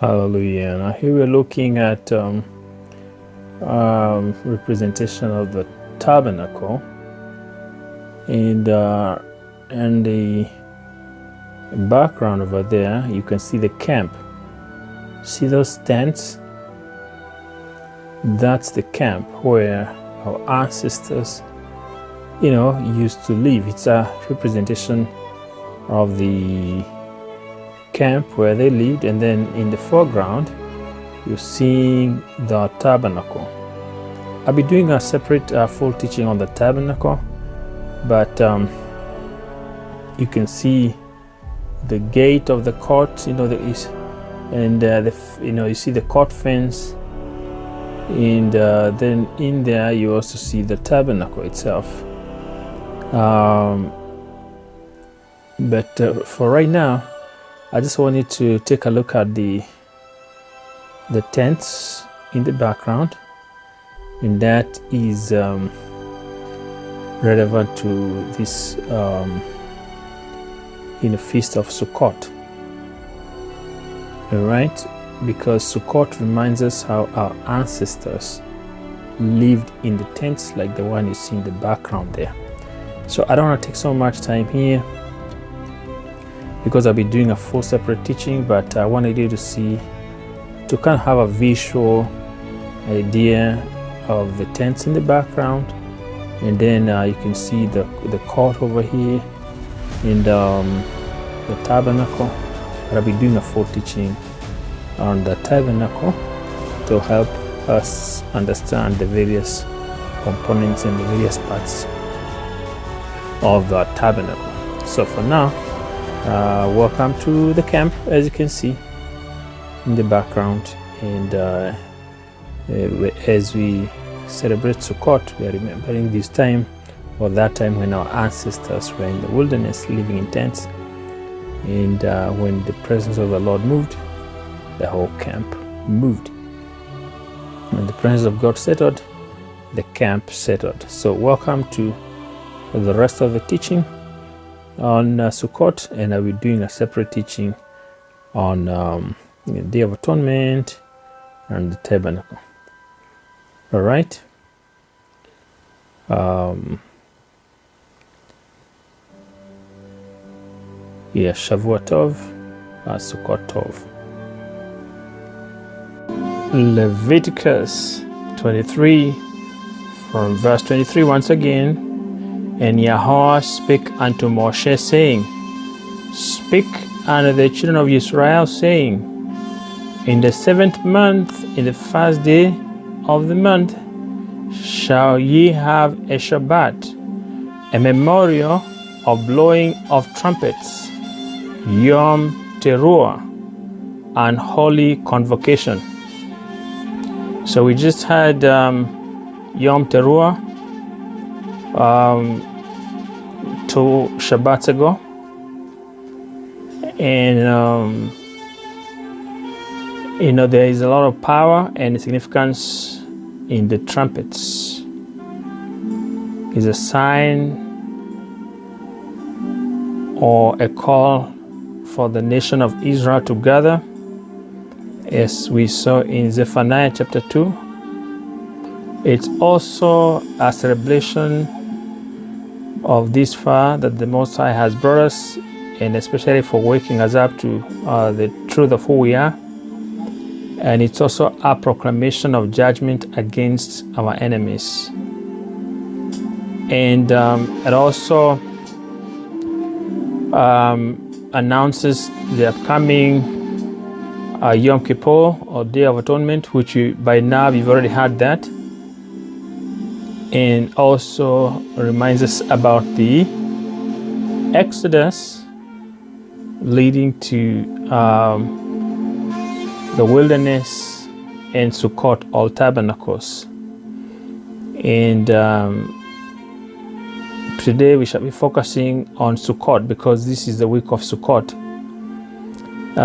Hallelujah. Now here we're looking at representation of the tabernacle, and the background over there you can see the camp. See those tents? That's the camp where our ancestors used to live. It's a representation of the camp where they lived, and then in the foreground you're seeing the tabernacle. I'll be doing a separate full teaching on the tabernacle, but you can see the gate of the court, you see the court fence, and then in there you also see the tabernacle itself. But for right now, I just wanted to take a look at the tents in the background, and that is relevant to this Feast of Sukkot. All right, because Sukkot reminds us how our ancestors lived in the tents like the one you see in the background there. So I don't want to take so much time here because I'll be doing a full separate teaching, but I wanted you to kind of have a visual idea of the tents in the background, and then you can see the court over here in the tabernacle. But I'll be doing a full teaching on the tabernacle to help us understand the various components and the various parts of the tabernacle. So for now, welcome to the camp, as you can see in the background, and as we celebrate Sukkot, we are remembering this time, or that time when our ancestors were in the wilderness living in tents, and when the presence of the Lord moved, the whole camp moved. When the presence of God settled, the camp settled. So welcome to the rest of the teaching on Sukkot, and I'll be doing a separate teaching on the Day of Atonement and the Tabernacle. All right. Shavua Tov, Sukkot Tov. Leviticus 23, from verse 23 once again. And Yahweh spake unto Moshe, saying, Speak unto the children of Israel, saying, In the 7th month, in the first day of the month, shall ye have a Shabbat, a memorial of blowing of trumpets, Yom Teruah, and holy convocation. So we just had Yom Teruah 2 Shabbats ago, and there is a lot of power and significance in the trumpets. It's a sign or a call for the nation of Israel to gather, as we saw in Zephaniah chapter 2. It's also a celebration of this far that the Most High has brought us, and especially for waking us up to the truth of who we are. And it's also a proclamation of judgment against our enemies. And it also announces the upcoming Yom Kippur, or Day of Atonement, which by now you've already had that. And also reminds us about the Exodus leading to the wilderness and Sukkot, all tabernacles. And today we shall be focusing on Sukkot, because this is the week of Sukkot.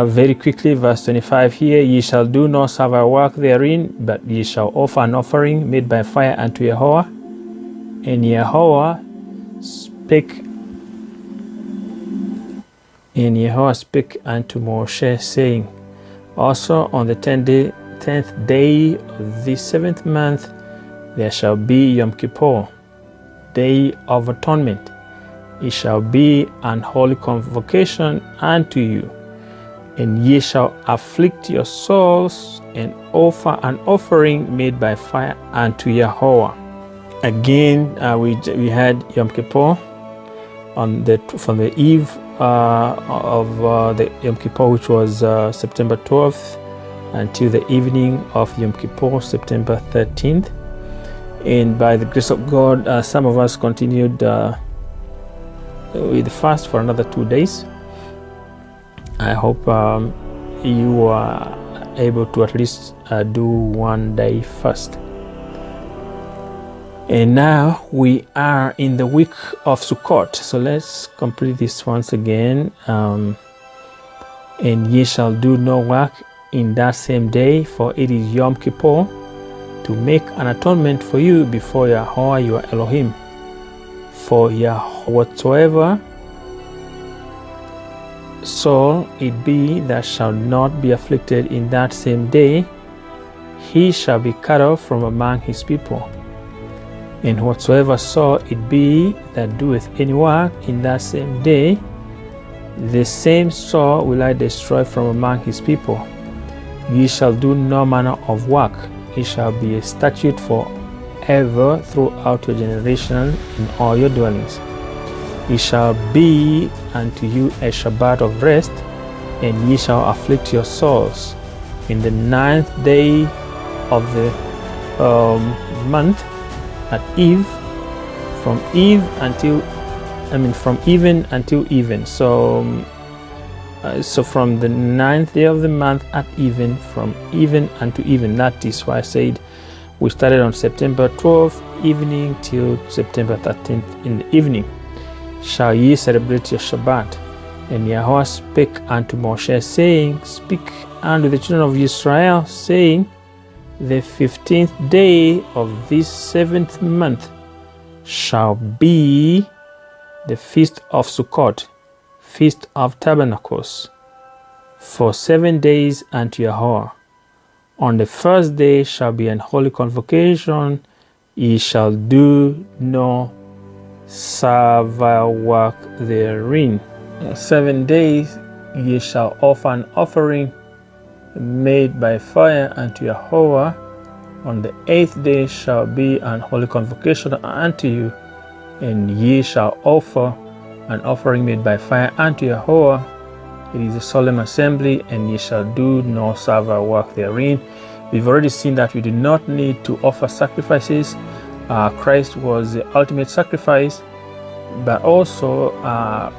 Very quickly, verse 25 here, Ye shall do no servile work therein, but ye shall offer an offering made by fire unto Yahweh. And Yahweh spake unto Moshe, saying, Also on the 10th day of the 7th month, there shall be Yom Kippur, Day of Atonement. It shall be an holy convocation unto you, and ye shall afflict your souls and offer an offering made by fire unto Yahweh. Again, we had Yom Kippur from the eve of the Yom Kippur, which was September 12th, until the evening of Yom Kippur, September 13th. And by the grace of God, some of us continued with the fast for another 2 days. I hope you are able to at least do 1 day fast. And now we are in the week of Sukkot. So let's complete this once again. And ye shall do no work in that same day, for it is Yom Kippur, to make an atonement for you before Yahweh your Elohim. For whatsoever soul it be that shall not be afflicted in that same day, he shall be cut off from among his people. And whatsoever soul it be that doeth any work in that same day, the same soul will I destroy from among his people. Ye shall do no manner of work. It shall be a statute forever throughout your generation in all your dwellings. It shall be unto you a Shabbat of rest, and ye shall afflict your souls. In the 9th day of the month, at eve, from even until even. So from the 9th day of the month at even, from even unto even. That is why I said we started on September 12th evening till September 13th in the evening. Shall ye celebrate your Shabbat? And Yahweh spake unto Moshe, saying, Speak unto the children of Israel, saying, The 15th day of this 7th month shall be the Feast of Sukkot, Feast of Tabernacles, for 7 days unto Yahweh. On the first day shall be an holy convocation. Ye shall do no servile work therein. 7 days ye shall offer an offering made by fire unto Yahweh. On the 8th day shall be an holy convocation unto you, and ye shall offer an offering made by fire unto Yahweh. It is a solemn assembly, and ye shall do no servile work therein. We've already seen that we do not need to offer sacrifices. Christ was the ultimate sacrifice, but also,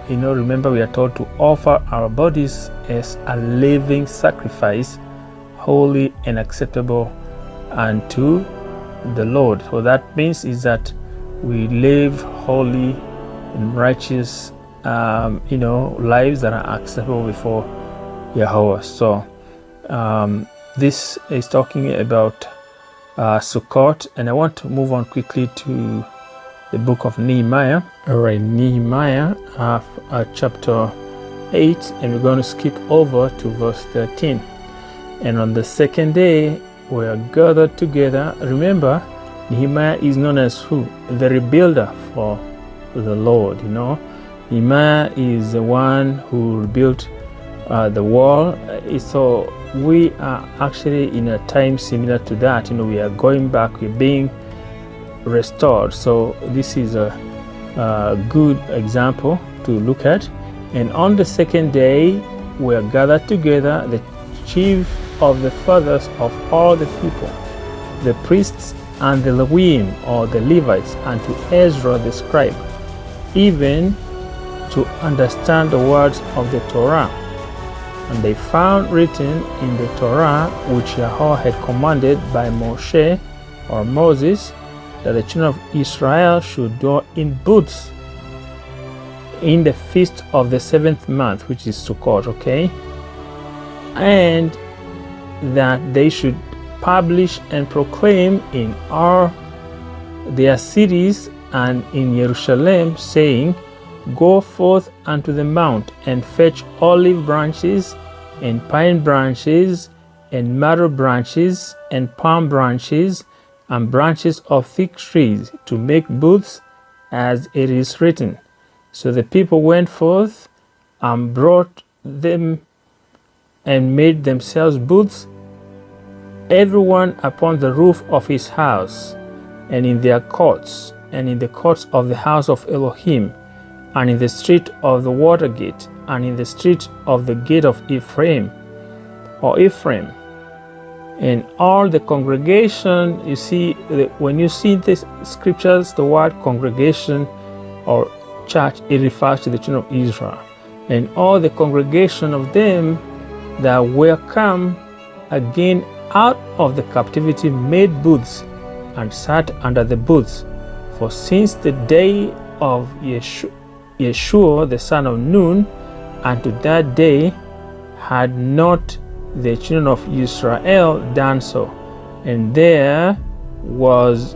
remember we are told to offer our bodies as a living sacrifice, holy and acceptable unto the Lord. So that means is that we live holy and righteous, lives that are acceptable before Yahweh. So this is talking about Sukkot, and I want to move on quickly to the book of Nehemiah. All right, Nehemiah chapter 8, and we're going to skip over to verse 13. And on the second day we are gathered together. Remember, Nehemiah is known as who? The rebuilder for the Lord. Nehemiah is the one who rebuilt the wall. So we are actually in a time similar to that. We are going back, we're being restored. So this is a good example to look at. And on the second day we are gathered together, the chief of the fathers of all the people, the priests and the Levim, or the Levites, and to Ezra the scribe, even to understand the words of the Torah. And they found written in the Torah, which Yahweh had commanded by Moshe, or Moses, that the children of Israel should dwell in booths in the feast of the 7th month, which is Sukkot, okay? And that they should publish and proclaim in all their cities and in Jerusalem, saying, Go forth unto the mount, and fetch olive branches, and pine branches, and myrtle branches, and palm branches, and branches of thick trees, to make booths, as it is written. So the people went forth and brought them and made themselves booths, everyone upon the roof of his house, and in their courts, and in the courts of the house of Elohim, and in the street of the water gate, and in the street of the gate of Ephraim. And all the congregation, you see, when you see these scriptures, the word congregation or church, it refers to the children of Israel. And all the congregation of them that were come again out of the captivity made booths, and sat under the booths. For since the day of Yeshua the son of Nun, unto that day had not the children of Israel done so, and there was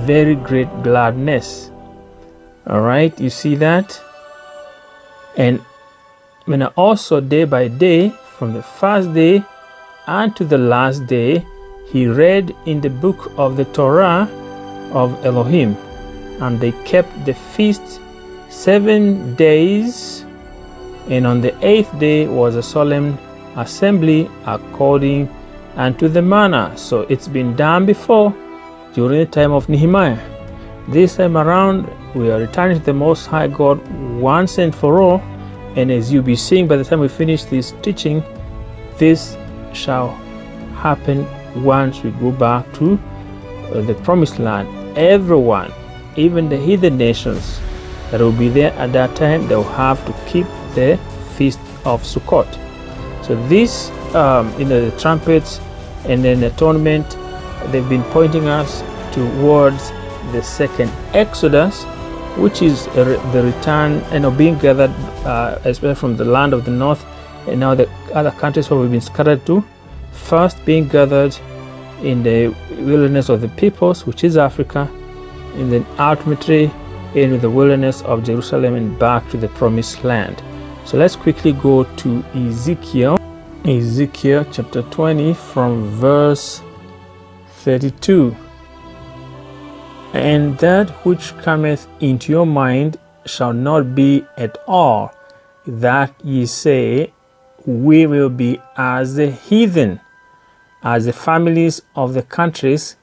very great gladness. All right, you see that? And also day by day, from the first day unto the last day, he read in the book of the Torah of Elohim, and they kept the feast 7 days, and on the 8th day was a solemn assembly according unto the manner. So it's been done before during the time of Nehemiah. This time around, we are returning to the Most High God once and for all, and as you'll be seeing by the time we finish this teaching, this shall happen once we go back to the promised land. Everyone, even the heathen nations that will be there at that time, they will have to keep the Feast of Sukkot. So this, the trumpets and then Atonement, they've been pointing us towards the second Exodus, which is the return and being gathered, especially from the land of the north, and now the other countries where we've been scattered to. First being gathered in the wilderness of the peoples, which is Africa, and then ultimately in the wilderness of Jerusalem and back to the promised land. So let's quickly go to Ezekiel chapter 20 from verse 32. And that which cometh into your mind shall not be at all that ye say, we will be as the heathen, as the families of the countries,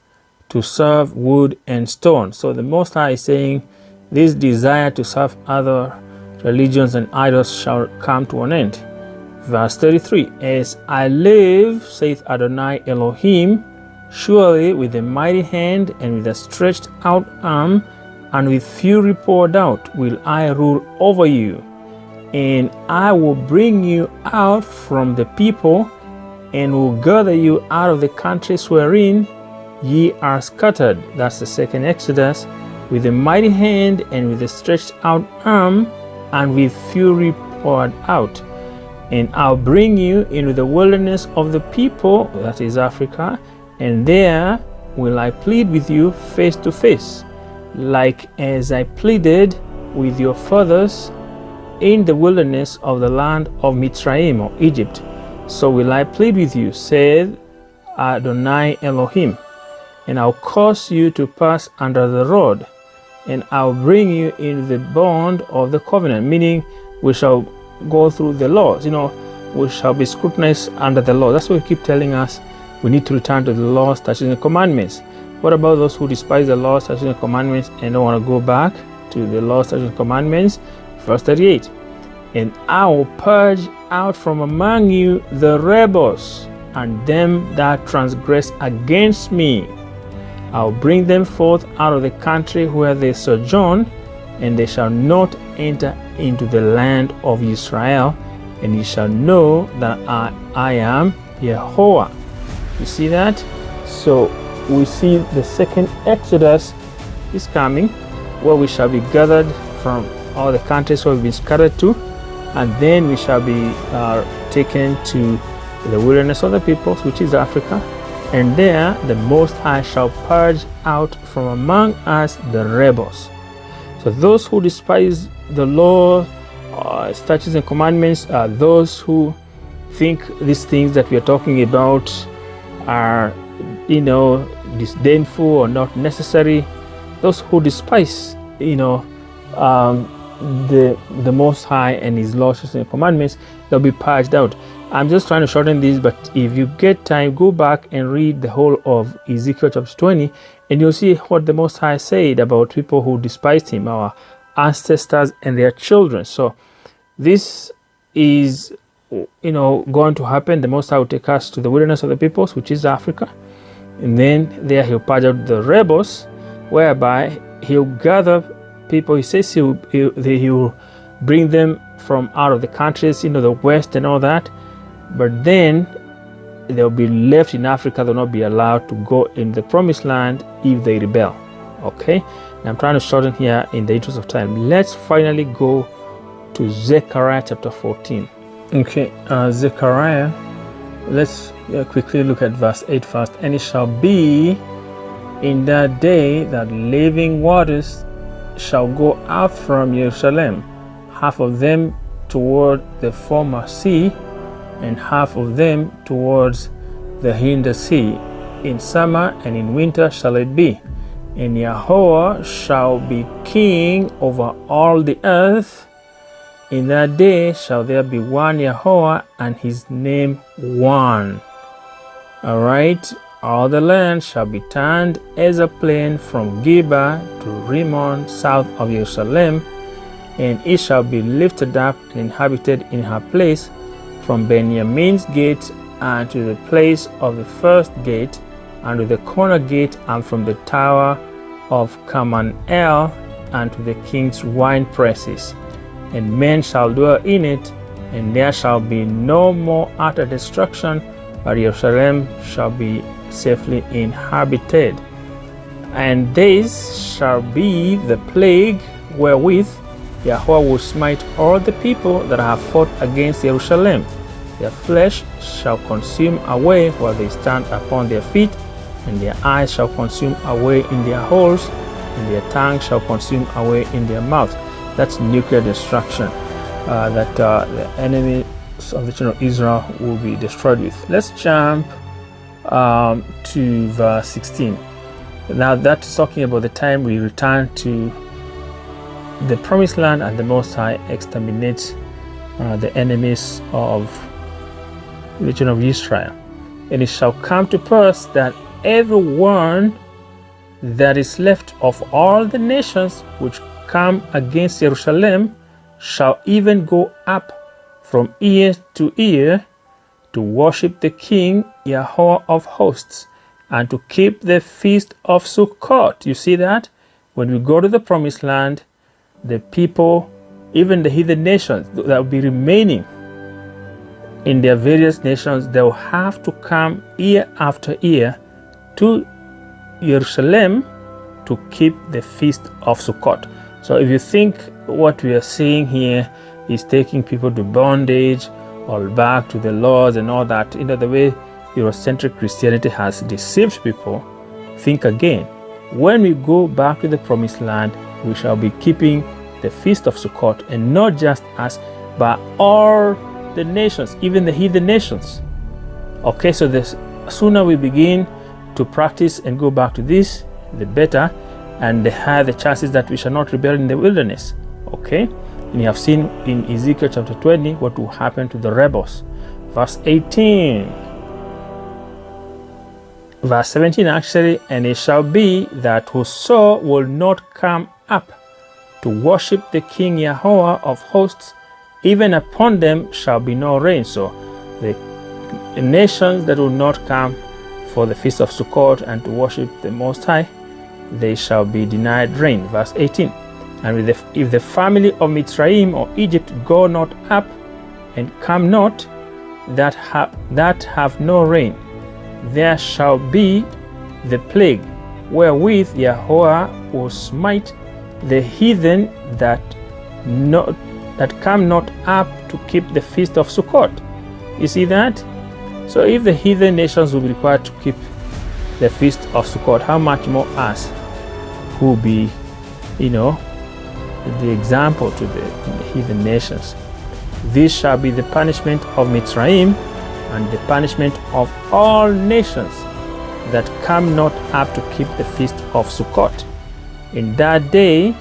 to serve wood and stone. So the Most High is saying this desire to serve other religions and idols shall come to an end. Verse 33, as I live, saith Adonai Elohim, surely with a mighty hand and with a stretched out arm and with fury poured out will I rule over you. And I will bring you out from the people and will gather you out of the countries wherein ye are scattered. That's the second Exodus. With a mighty hand and with a stretched out arm and with fury poured out. And I'll bring you into the wilderness of the people, that is Africa, and there will I plead with you face to face, like as I pleaded with your fathers in the wilderness of the land of Mitzrayim or Egypt. So will I plead with you, said Adonai Elohim, and I'll cause you to pass under the rod, and I'll bring you into the bond of the covenant, meaning we shall go through the laws. We shall be scrutinized under the law. That's what we keep telling us. We need to return to the laws, statutes, and commandments. What about those who despise the laws, statutes, and commandments and don't want to go back to the laws, statutes, and commandments? Verse 38. And I will purge out from among you the rebels and them that transgress against me. I'll bring them forth out of the country where they sojourn, and they shall not enter into the land of Israel, and ye shall know that I am Yehovah. You see that? So we see the second Exodus is coming, where we shall be gathered from all the countries where we've been scattered to, and then we shall be taken to the wilderness of the peoples, which is Africa, and there the Most High shall purge out from among us the rebels. So those who despise the law, statutes and commandments are those who think these things that we are talking about are, disdainful or not necessary, those who despise, the Most High and His laws and commandments, they'll be purged out. I'm just trying to shorten this, but if you get time, go back and read the whole of Ezekiel chapter 20, and you'll see what the Most High said about people who despised Him, our ancestors and their children. So this is, going to happen. The Most High will take us to the wilderness of the peoples, which is Africa, and then there He'll purge out the rebels, whereby He'll gather people. He says He'll bring them from out of the countries, the west and all that. But then they'll be left in Africa. They'll not be allowed to go in the promised land if they rebel. Okay, and I'm trying to shorten here in the interest of time. Let's finally go to Zechariah chapter 14. Okay, Zechariah, let's quickly look at verse 8 first. And it shall be in that day that living waters shall go out from Jerusalem, half of them toward the former sea, and half of them towards the hinder sea. In summer and in winter shall it be. And Yahweh shall be king over all the earth. In that day shall there be one Yahweh, and His name one. Alright, all the land shall be turned as a plain from Geba to Rimmon south of Jerusalem, and it shall be lifted up and inhabited in her place, from Benjamin's gate unto the place of the first gate, unto the corner gate, and from the tower of Carmel unto the king's wine presses. And men shall dwell in it, and there shall be no more utter destruction, but Jerusalem shall be safely inhabited. And this shall be the plague wherewith Yahweh will smite all the people that have fought against Jerusalem. Their flesh shall consume away while they stand upon their feet, and their eyes shall consume away in their holes, and their tongue shall consume away in their mouth. That's nuclear destruction that the enemies of the children of Israel will be destroyed with. Let's jump to verse 16. Now that's talking about the time we return to the promised land and the Most High exterminates the enemies of the children of Israel. And it shall come to pass that everyone that is left of all the nations which come against Jerusalem shall even go up from ear to ear to worship the King Yahweh of hosts, and to keep the Feast of Sukkot. You see that? When we go to the promised land, the people, even the heathen nations that will be remaining in their various nations, they will have to come year after year to Jerusalem to keep the Feast of Sukkot. So if you think what we are seeing here is taking people to bondage or back to the laws and all that, the way Eurocentric Christianity has deceived people, think again. When we go back to the promised land, we shall be keeping the Feast of Sukkot, and not just us, but all the nations, even the heathen nations. Okay, so the sooner we begin to practice and go back to this, the better, and the higher the chances that we shall not rebel in the wilderness. Okay, and you have seen in Ezekiel chapter 20 what will happen to the rebels. Verse 18. Verse 17 actually, and it shall be that whoso will not come up to worship the King Yahweh of hosts, even upon them shall be no rain. So the nations that will not come for the Feast of Sukkot and to worship the Most High, they shall be denied rain. Verse 18. And if the family of Mitzrayim or Egypt go not up and come not, that have no rain, there shall be the plague wherewith Yahweh will smite the heathen that come not up to keep the Feast of Sukkot. You see that? So if the heathen nations will be required to keep the Feast of Sukkot, how much more us who will be, the example to the heathen nations. This shall be the punishment of Mitzrayim, and the punishment of all nations that come not up to keep the Feast of Sukkot. In that day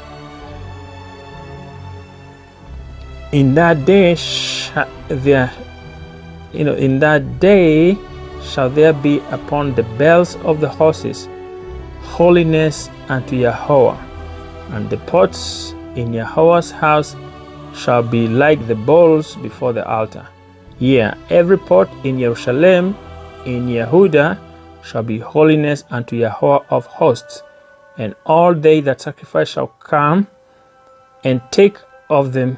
shall there be upon the bells of the horses holiness unto Yahweh, and the pots in Yahweh's house shall be like the bowls before the altar. Yea, every pot in Jerusalem, in Yehuda, shall be holiness unto Yahweh of hosts, and all they that sacrifice shall come and take of them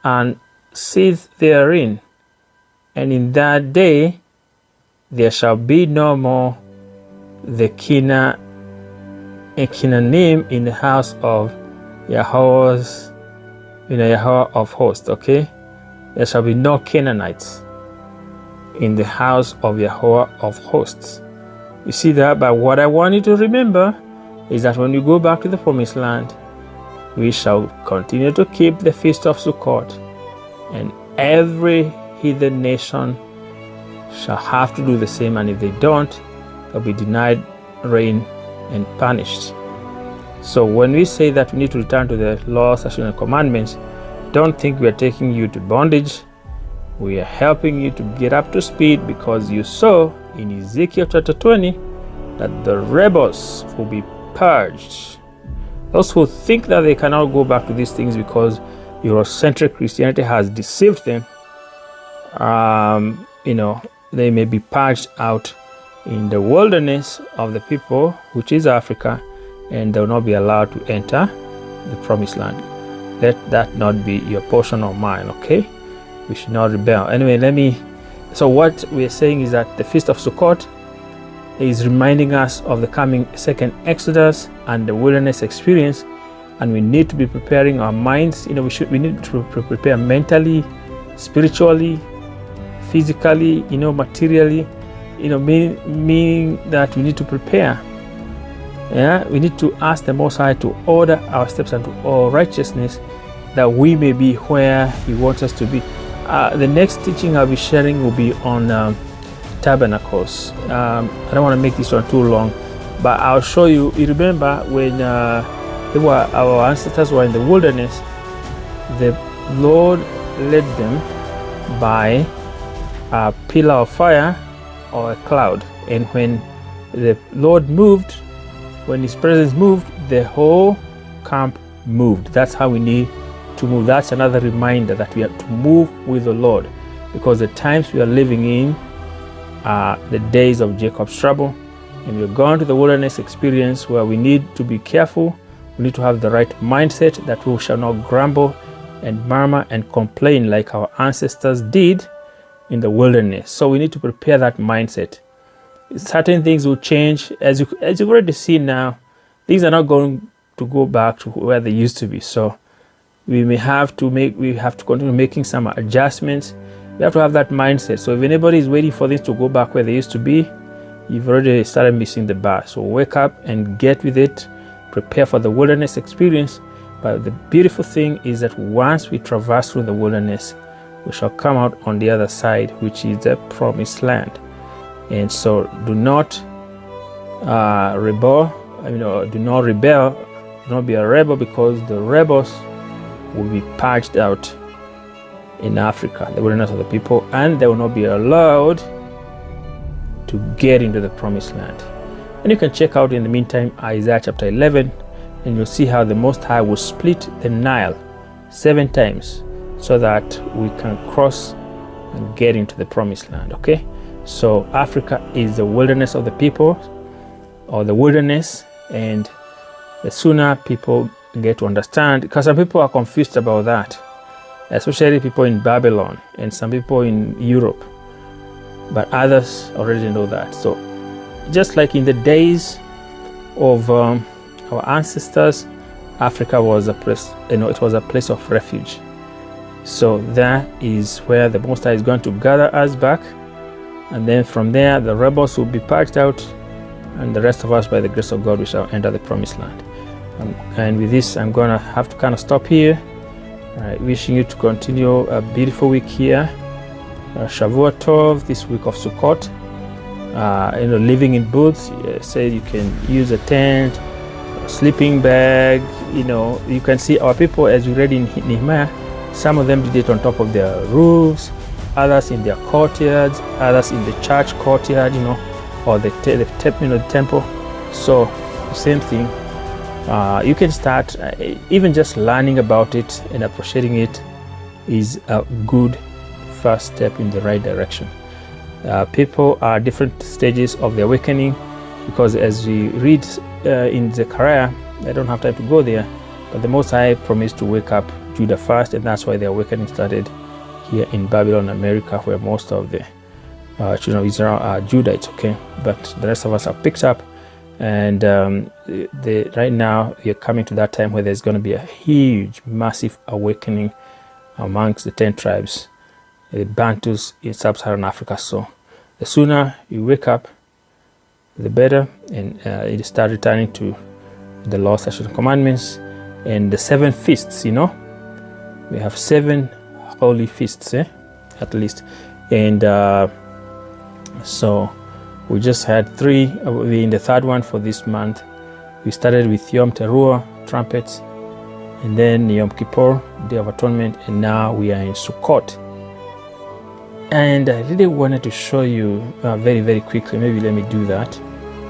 and seethe therein. And in that day there shall be no more the Kinanim in the house of Yahweh of hosts. Okay, there shall be no Canaanites in the house of Yahweh of hosts. You see that? But what I want you to remember is that when we go back to the promised land, we shall continue to keep the Feast of Sukkot, and every heathen nation shall have to do the same, and if they don't, they'll be denied rain and punished. So when we say that we need to return to the laws, statutes, and commandments, don't think we are taking you to bondage. We are helping you to get up to speed, because you saw in Ezekiel chapter 20 that the rebels will be purged. Those who think that they cannot go back to these things because Eurocentric Christianity has deceived them, they may be purged out in the wilderness of the people, which is Africa, and they will not be allowed to enter the promised land. Let that not be your portion or mine, okay? We should not rebel. Anyway, so what we're saying is that the Feast of Sukkot is reminding us of the coming second Exodus and the wilderness experience, and we need to be preparing our minds. We need to prepare mentally, spiritually, physically, materially, meaning that we need to prepare. We need to ask the Most High to order our steps unto all righteousness, that we may be where He wants us to be. The next teaching I'll be sharing will be on Tabernacles. I don't want to make this one too long, but I'll show you. You remember when our ancestors were in the wilderness, the Lord led them by a pillar of fire or a cloud, and when the Lord moved, when His presence moved, the whole camp moved. That's how we need to move. That's another reminder that we have to move with the Lord, because the times we are living in are the days of Jacob's trouble, and we're going to the wilderness experience where we need to be careful. We need to have the right mindset, that we shall not grumble and murmur and complain like our ancestors did in the wilderness. So we need to prepare that mindset. Certain things will change, as you've already seen now. Things are not going to go back to where they used to be. So we have to continue making some adjustments. We have to have that mindset. So if anybody is waiting for this to go back where they used to be, you've already started missing the bar. So wake up and get with it. Prepare for the wilderness experience. But the beautiful thing is that once we traverse through the wilderness, we shall come out on the other side, which is the promised land. And so do not rebel. Do not rebel. Do not be a rebel, because the rebels will be purged out in Africa, the wilderness of the people, and they will not be allowed to get into the promised land. And you can check out in the meantime Isaiah chapter 11, and you'll see how the Most High will split the Nile 7 times so that we can cross and get into the promised land. Okay, so Africa is the wilderness of the people, or the wilderness, and the sooner people get to understand, because some people are confused about that, especially people in Babylon and some people in Europe, but others already know that. So just like in the days of our ancestors, Africa was a place, it was a place of refuge. So that is where the Most High is going to gather us back, and then from there the rebels will be purged out, and the rest of us, by the grace of God, we shall enter the promised land. And with this, I'm going to have to kind of stop here. Wishing you to continue a beautiful week here. Shavua Tov, this week of Sukkot. Living in booths. Say you can use a tent, a sleeping bag. You can see our people, as we read in Nehemiah. Some of them did it on top of their roofs, others in their courtyards, others in the church courtyard, or the temple. So same thing. You can start even just learning about it and appreciating it is a good first step in the right direction. People are at different stages of the awakening, because as we read in Zechariah, I don't have time to go there, but the Most High promised to wake up Judah first, and that's why the awakening started here in Babylon, America, where most of the children of Israel are Judahites, okay? But the rest of us are picked up, and right now you're coming to that time where there's going to be a huge, massive awakening amongst the 10 tribes, the Bantus in sub-Saharan Africa. So the sooner you wake up, the better, and you start returning to the law, statutes, and commandments, and the 7 feasts. We have 7 holy feasts, at least, and so we just had 3. We're in the 3rd one for this month. We started with Yom Teruah, Trumpets, and then Yom Kippur, Day of Atonement, and now we are in Sukkot. And I really wanted to show you very, very quickly. Maybe let me do that.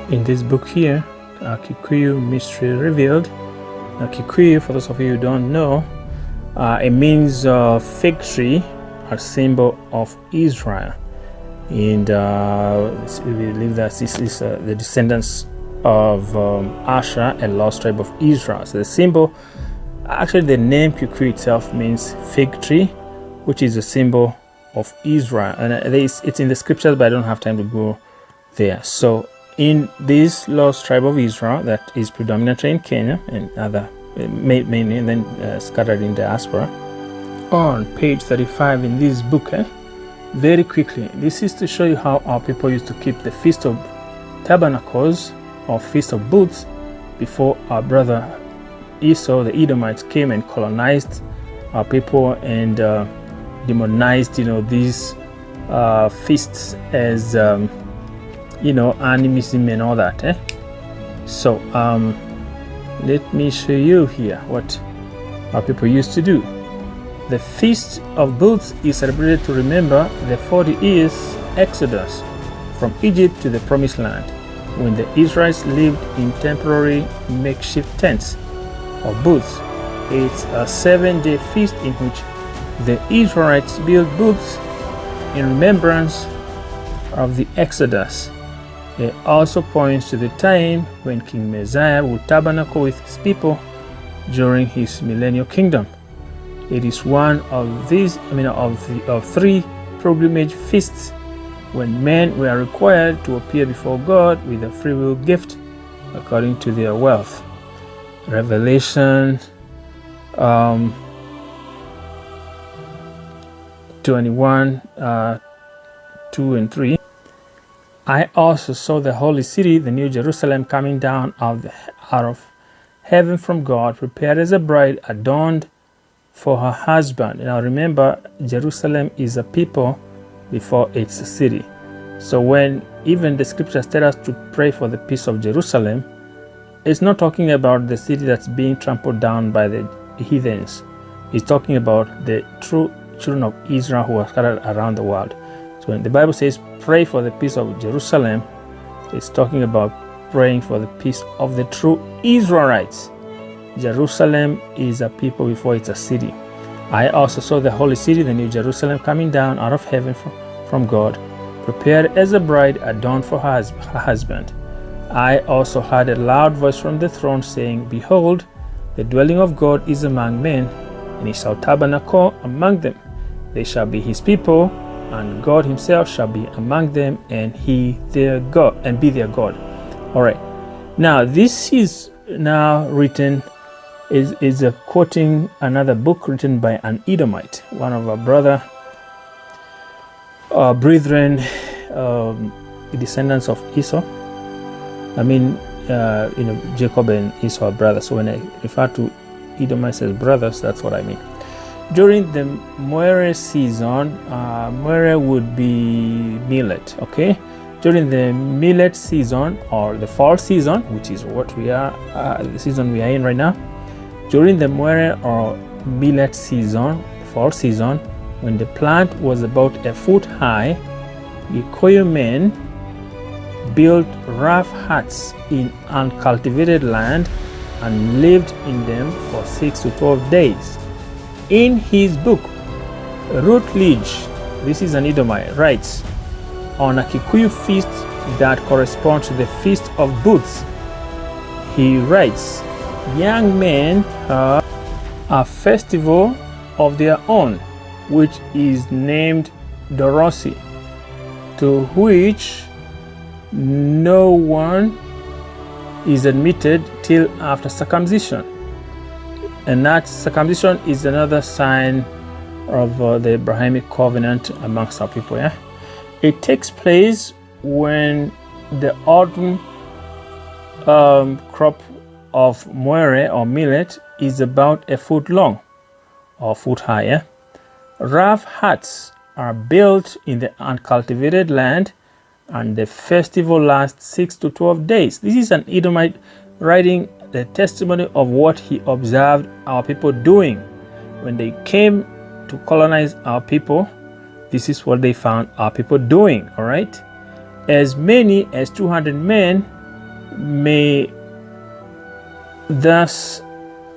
In this book here, Kikuyu Mystery Revealed. Kikuyu, for those of you who don't know, it means fig tree, a symbol of Israel. And we believe that this is the descendants of Asher, a lost tribe of Israel. So the symbol, actually the name Kikuyu itself means fig tree, which is a symbol of Israel. And it's in the scriptures, but I don't have time to go there. So in this lost tribe of Israel that is predominantly in Kenya and other, mainly, and then scattered in diaspora, on page 35 in this book, very quickly, this is to show you how our people used to keep the Feast of Tabernacles or Feast of Booths before our brother Esau, the Edomites, came and colonized our people and demonized, these feasts as, animism and all that. So let me show you here what our people used to do. The Feast of Booths is celebrated to remember the 40 years exodus from Egypt to the Promised Land, when the Israelites lived in temporary makeshift tents or booths. It's a 7-day feast in which the Israelites built booths in remembrance of the Exodus. It also points to the time when King Messiah would tabernacle with his people during his millennial kingdom. It is one of these, of 3 pilgrimage feasts when men were required to appear before God with a free will gift according to their wealth. Revelation 21, 2 and 3. I also saw the holy city, the New Jerusalem, coming down out of heaven from God, prepared as a bride adorned for her husband. Now remember, Jerusalem is a people before it's a city. So when even the scriptures tell us to pray for the peace of Jerusalem, it's not talking about the city that's being trampled down by the heathens. It's talking about the true children of Israel who are scattered around the world. So when the Bible says pray for the peace of Jerusalem, it's talking about praying for the peace of the true Israelites. Jerusalem is a people before it's a city. I also saw the holy city, the New Jerusalem, coming down out of heaven from God, prepared as a bride adorned for her husband. I also heard a loud voice from the throne saying, Behold, the dwelling of God is among men, and he shall tabernacle among them. They shall be his people, and God himself shall be among them, and he their God, and be their God. All right. Now this is now written, is quoting another book written by an Edomite, one of our brethren, descendants of Esau. Jacob and Esau are brothers. So when I refer to Edomites as brothers, that's what I mean. During the Moire season, Moire would be millet, okay? During the millet season or the fall season, which is what we are, the season we are in right now, during the Moire or millet season, fall season, when the plant was about a foot high, Gikuyu men built rough huts in uncultivated land and lived in them for 6 to 12 days. In his book, Routledge, this is an Edomite, writes, on a Kikuyu feast that corresponds to the Feast of Booths, he writes, young men have a festival of their own, which is named Dorosi, to which no one is admitted till after circumcision. And that circumcision is another sign of the Abrahamic covenant amongst our people. Yeah, it takes place when the autumn crop of moire or millet is about a foot long or foot high. Yeah? Rough huts are built in the uncultivated land, and the festival lasts 6 to 12 days. This is an Edomite writing the testimony of what he observed our people doing. When they came to colonize our people, this is what they found our people doing, all right? As many as 200 men may thus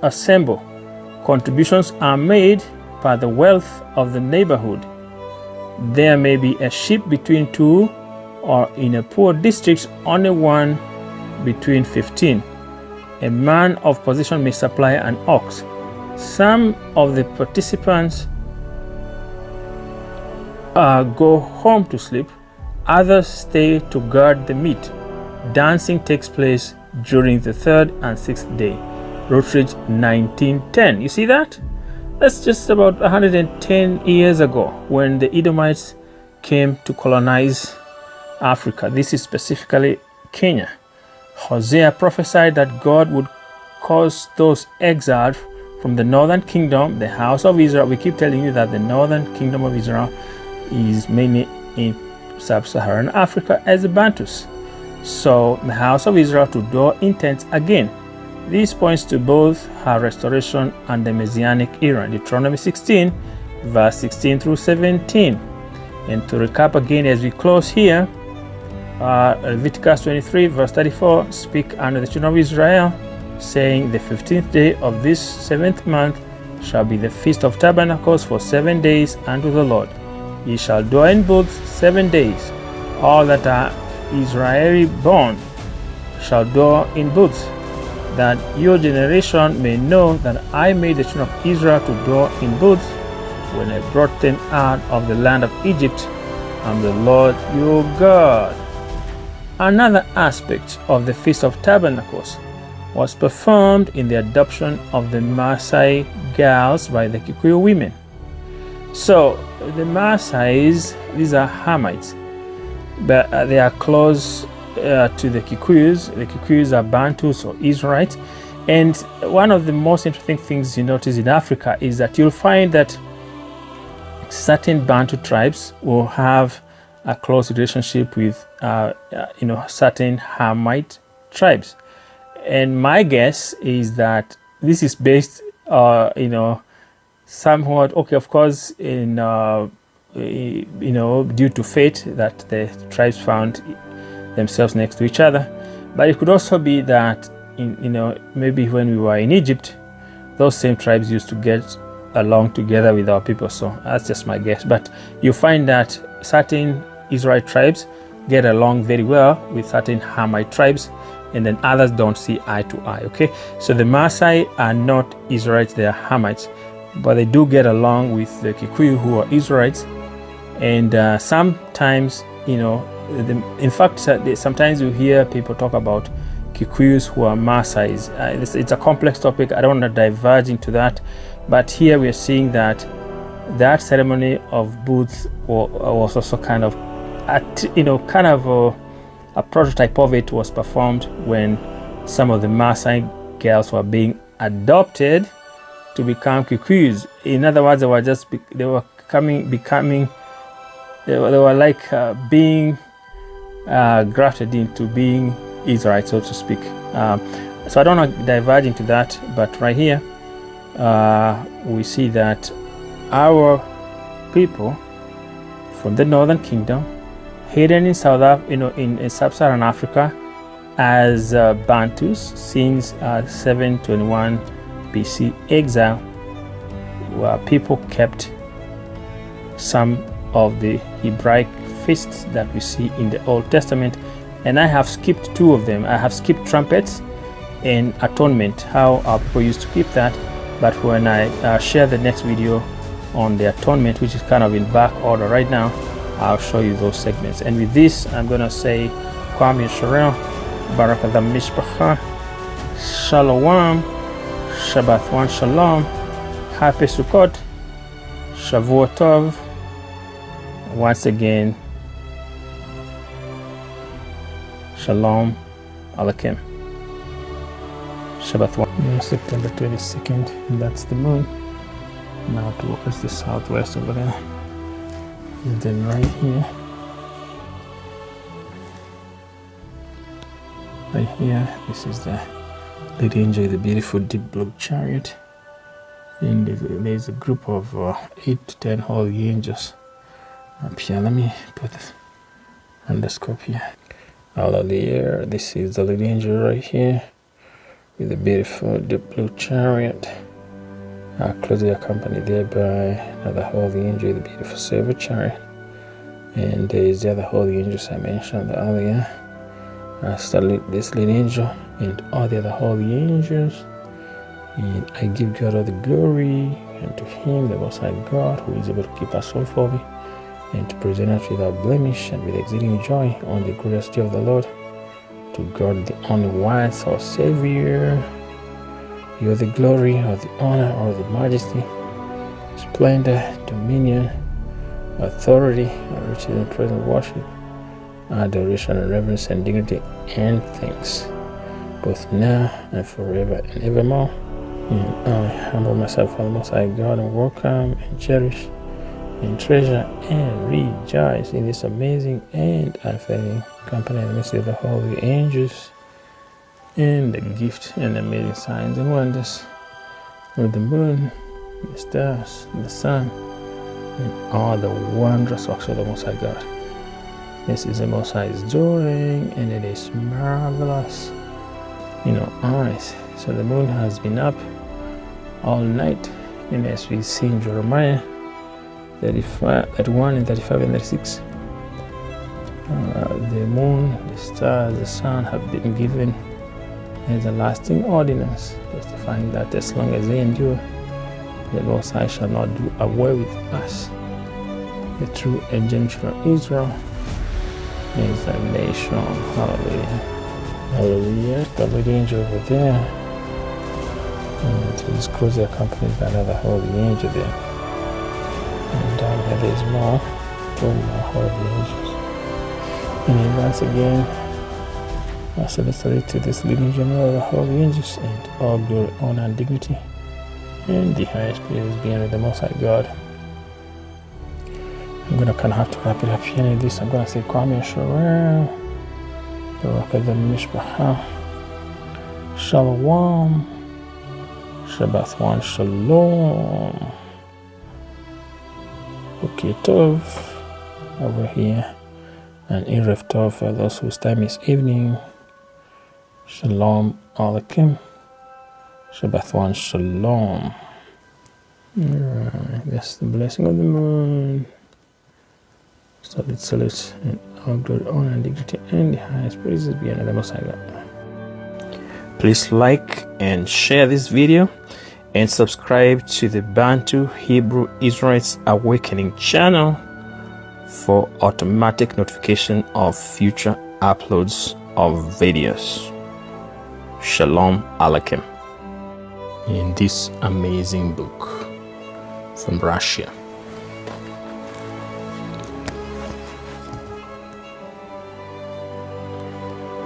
assemble. Contributions are made by the wealth of the neighborhood. There may be a ship between 2, or in a poor district only one between 15. A man of position may supply an ox. Some of the participants go home to sleep, others stay to guard the meat. Dancing takes place during the 3rd and 6th day. Routledge 1910. You see that? That's just about 110 years ago when the Edomites came to colonize Africa. This is specifically Kenya. Hosea prophesied that God would cause those exiled from the northern kingdom, the house of Israel. We keep telling you that the northern kingdom of Israel is mainly in sub-Saharan Africa as the Bantus. So the house of Israel to dwell in tents again. This points to both her restoration and the Messianic era. Deuteronomy 16, verse 16 through 17. And to recap again as we close here, Leviticus 23 verse 34, speak unto the children of Israel, saying, the 15th day of this 7th month shall be the Feast of Tabernacles for 7 days unto the Lord. Ye shall dwell in booths 7 days. All that are Israeli born shall dwell in booths, that your generation may know that I made the children of Israel to dwell in booths when I brought them out of the land of Egypt. I am the Lord your God. Another aspect of the Feast of Tabernacles was performed in the adoption of the Maasai girls by the Kikuyu women. So the Maasais, these are Hamites, but they are close to the Kikuyus. The Kikuyus are Bantus or Israelites. And one of the most interesting things you notice in Africa is that you'll find that certain Bantu tribes will have a close relationship with certain Hamite tribes, and my guess is that this is based somewhat, okay, of course, in due to fate that the tribes found themselves next to each other, but it could also be that maybe when we were in Egypt, those same tribes used to get along together with our people. So that's just my guess, but you find that certain Israelite tribes get along very well with certain Hamite tribes, and then others don't see eye to eye. Okay, so the Maasai are not Israelites, they are Hamites, but they do get along with the Kikuyu, who are Israelites. And sometimes, in fact, sometimes you hear people talk about Kikuyus who are Maasais. It's a complex topic. I don't want to diverge into that, but here we are seeing that ceremony of booths was also kind of a prototype of it was performed when some of the Maasai girls were being adopted to become Kikuyus. In other words, they were just they were like being grafted into being Israelites, so to speak. So I don't want to diverge into that, but right here we see that our people from the northern kingdom, hidden in in sub-Saharan Africa as Bantus since 721 BC exile, where people kept some of the Hebraic feasts that we see in the Old Testament, and I have skipped two of them. I have skipped Trumpets and Atonement, how our people used to keep that, but when I share the next video on the Atonement, which is kind of in back order right now, I'll show you those segments. And with this, I'm going to say Kwam Yisrael, Barakah Mishpacha, Shalom, Shabbat One Shalom, Happy Sukkot, Shavua Tov. Once again, Shalom Aleichem. Shabbat One. September 22nd, and that's the moon. Now towards the southwest over there. And then right here, this is the lead angel, the beautiful deep blue chariot. And there's a group of 8 to 10 holy angels up here. Let me put this underscore here. Hallelujah. This is the lead angel right here with the beautiful deep blue chariot. Closely accompanied there by another holy angel, the beautiful silver chariot. And there is the other holy angels I mentioned earlier. I salute this lead angel and all the other holy angels. And I give God all the glory, and to Him, the Most High God, who is able to keep us all holy and to present us without blemish and with exceeding joy on the glorious day of the Lord. To God, the only wise, our Savior, you are the glory, or the honor, or the majesty, splendor, dominion, authority, riches and present worship, adoration and reverence and dignity and thanks, both now and forever and evermore. And I humble myself for the Most High God and welcome and cherish and treasure and rejoice in this amazing and unfailing company in the midst of the holy angels, and the gift and amazing signs and wonders with the moon, the stars, the sun, and all the wondrous works of the Most High God. This is the Most High's doing, and it is marvelous in our eyes. So the moon has been up all night, and as we see in Jeremiah 31 and 35 and 36, the moon, the stars, the sun have been given as a lasting ordinance, testifying that as long as they endure, the Most High shall not do away with us. The true and genuine Israel is a nation. Hallelujah. Hallelujah. The lead angel over there, and he's closely accompanied by another holy angel there. And down here there's more, 2 more holy angels. And then once again, I salute to this leading general of the holy angels, and all glory, honor, and dignity, and the highest praise be unto the Most High God. I'm going to kind of have to wrap it up here in this. I'm going to say Kwam Yisrael, Barakah Mishpacha, Shalom, Shabbat One Shalom, Bokeh Tov over here, and Erev Tov for those whose time is evening. Shalom Aleichem, Shabbat One Shalom. Alright, that's the blessing of the moon. Salute, and all glory, honor, and dignity, and the highest praises be unto the Most High God. Please like and share this video, and subscribe to the Bantu Hebrew Israelites Awakening channel for automatic notification of future uploads of videos. Shalom Aleichem. In this amazing book from Russia.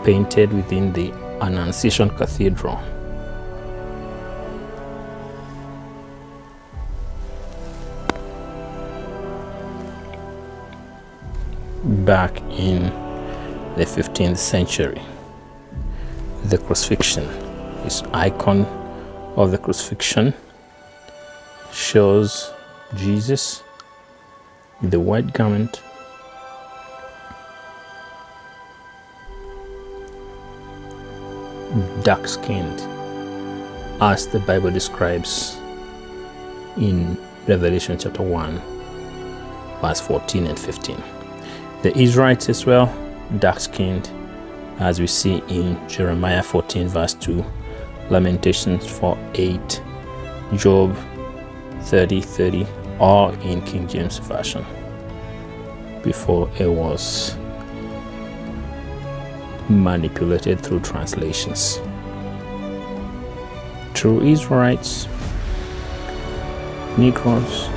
Painted within the Annunciation Cathedral. back in the 15th century. The crucifixion, this icon of the crucifixion, shows Jesus in the white garment, dark-skinned, as the Bible describes in Revelation chapter 1, verse 14 and 15. The Israelites as well, dark-skinned, as we see in Jeremiah 14 verse 2, Lamentations 4:8, Job 30:30, all in King James Version, before it was manipulated through translations. True Israelites, Negroes,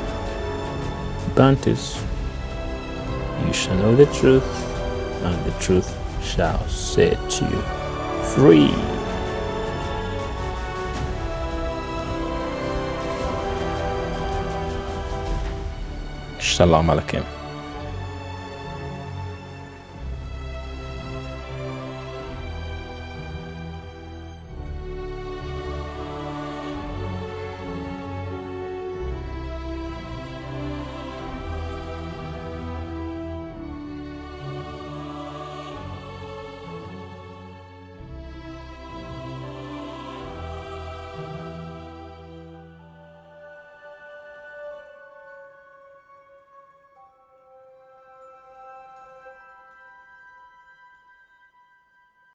Bantus, you shall know the truth, and the truth shall set you free. Shalom Aleichem.